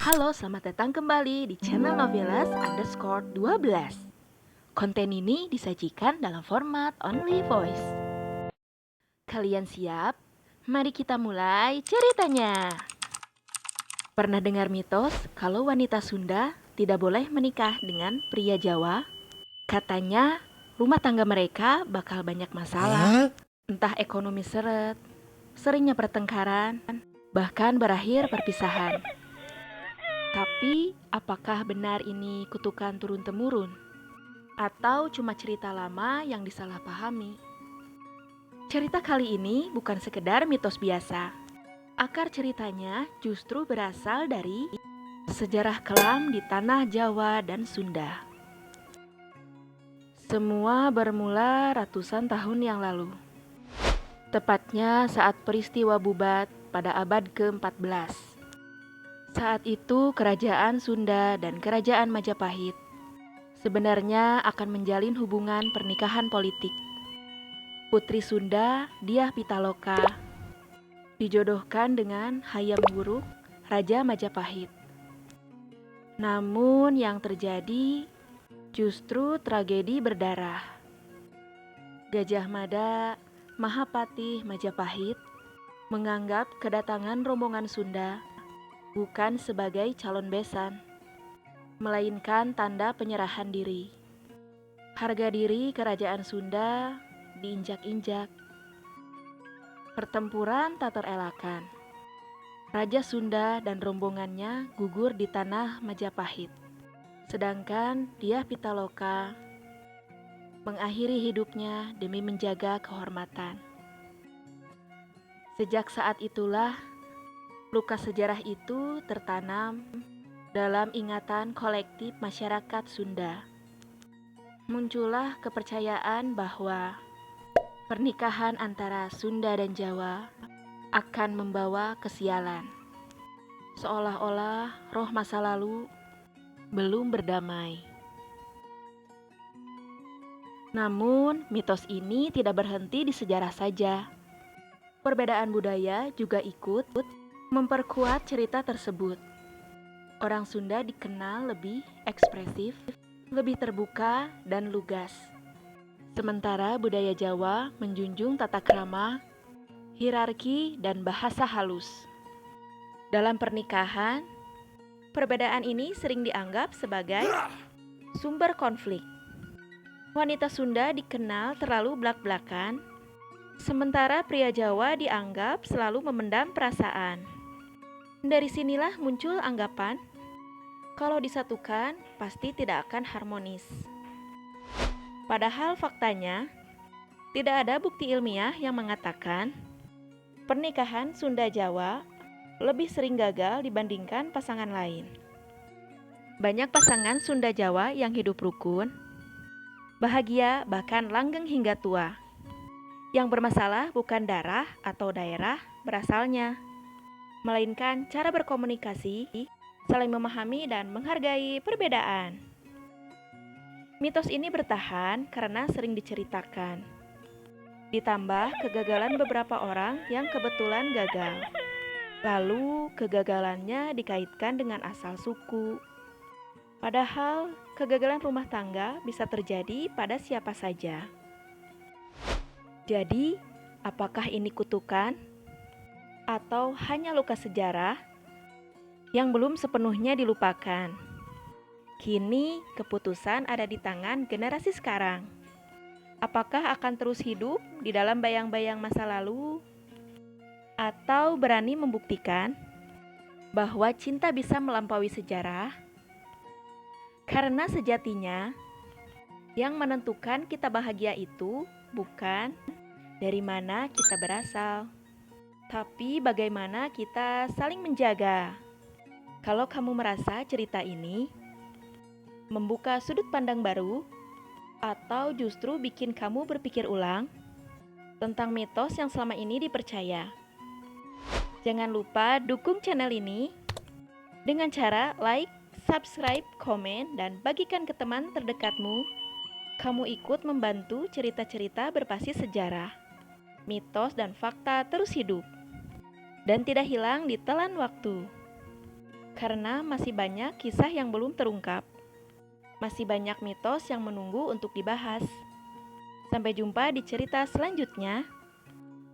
Halo, selamat datang kembali di channel Novelas_12. Konten ini disajikan dalam format only voice. Kalian siap? Mari kita mulai ceritanya. Pernah dengar mitos kalau wanita Sunda tidak boleh menikah dengan pria Jawa? Katanya, rumah tangga mereka bakal banyak masalah. Entah ekonomi seret, seringnya pertengkaran, bahkan berakhir perpisahan. Tapi, apakah benar ini kutukan turun-temurun? Atau cuma cerita lama yang disalahpahami? Cerita kali ini bukan sekedar mitos biasa. Akar ceritanya justru berasal dari sejarah kelam di tanah Jawa dan Sunda. Semua bermula ratusan tahun yang lalu. Tepatnya saat peristiwa Bubat pada abad ke-14. Saat itu kerajaan Sunda dan kerajaan Majapahit sebenarnya akan menjalin hubungan pernikahan politik. Putri Sunda, Dyah Pitaloka, dijodohkan dengan Hayam Wuruk, Raja Majapahit. Namun yang terjadi justru tragedi berdarah. Gajah Mada, Mahapatih Majapahit, menganggap kedatangan rombongan Sunda bukan sebagai calon besan, melainkan tanda penyerahan diri. Harga diri kerajaan Sunda diinjak-injak. Pertempuran tak terelakkan. Raja Sunda dan rombongannya gugur di tanah Majapahit. Sedangkan Dyah Pitaloka mengakhiri hidupnya demi menjaga kehormatan. Sejak saat itulah luka sejarah itu tertanam dalam ingatan kolektif masyarakat Sunda. Muncullah kepercayaan bahwa pernikahan antara Sunda dan Jawa akan membawa kesialan. Seolah-olah roh masa lalu belum berdamai. Namun, mitos ini tidak berhenti di sejarah saja. Perbedaan budaya juga ikut memperkuat cerita tersebut. Orang Sunda dikenal lebih ekspresif, lebih terbuka, dan lugas. Sementara budaya Jawa menjunjung tata krama, hierarki, dan bahasa halus. Dalam pernikahan, perbedaan ini sering dianggap sebagai sumber konflik. Wanita Sunda dikenal terlalu blak-blakan, sementara pria Jawa dianggap selalu memendam perasaan. Dari sinilah muncul anggapan kalau disatukan pasti tidak akan harmonis. Padahal faktanya, tidak ada bukti ilmiah yang mengatakan pernikahan Sunda-Jawa lebih sering gagal dibandingkan pasangan lain. Banyak pasangan Sunda-Jawa yang hidup rukun, bahagia, bahkan langgeng hingga tua. Yang bermasalah bukan darah atau daerah berasalnya, melainkan cara berkomunikasi, saling memahami dan menghargai perbedaan. Mitos ini bertahan karena sering diceritakan. Ditambah kegagalan beberapa orang yang kebetulan gagal. Lalu kegagalannya dikaitkan dengan asal suku. Padahal kegagalan rumah tangga bisa terjadi pada siapa saja. Jadi, apakah ini kutukan? Atau hanya luka sejarah yang belum sepenuhnya dilupakan? Kini keputusan ada di tangan generasi sekarang. Apakah akan terus hidup di dalam bayang-bayang masa lalu? Atau berani membuktikan bahwa cinta bisa melampaui sejarah? Karena sejatinya, yang menentukan kita bahagia itu bukan dari mana kita berasal, tapi bagaimana kita saling menjaga. Kalau kamu merasa cerita ini membuka sudut pandang baru, atau justru bikin kamu berpikir ulang tentang mitos yang selama ini dipercaya, jangan lupa dukung channel ini dengan cara like, subscribe, komen, dan bagikan ke teman terdekatmu. Kamu ikut membantu cerita-cerita berbasis sejarah, mitos, dan fakta terus hidup dan tidak hilang di telan waktu. karena masih banyak kisah yang belum terungkap. Masih banyak mitos yang menunggu untuk dibahas. Sampai jumpa di cerita selanjutnya.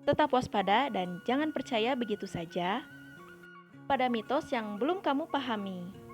Tetap waspada dan jangan percaya begitu saja pada mitos yang belum kamu pahami.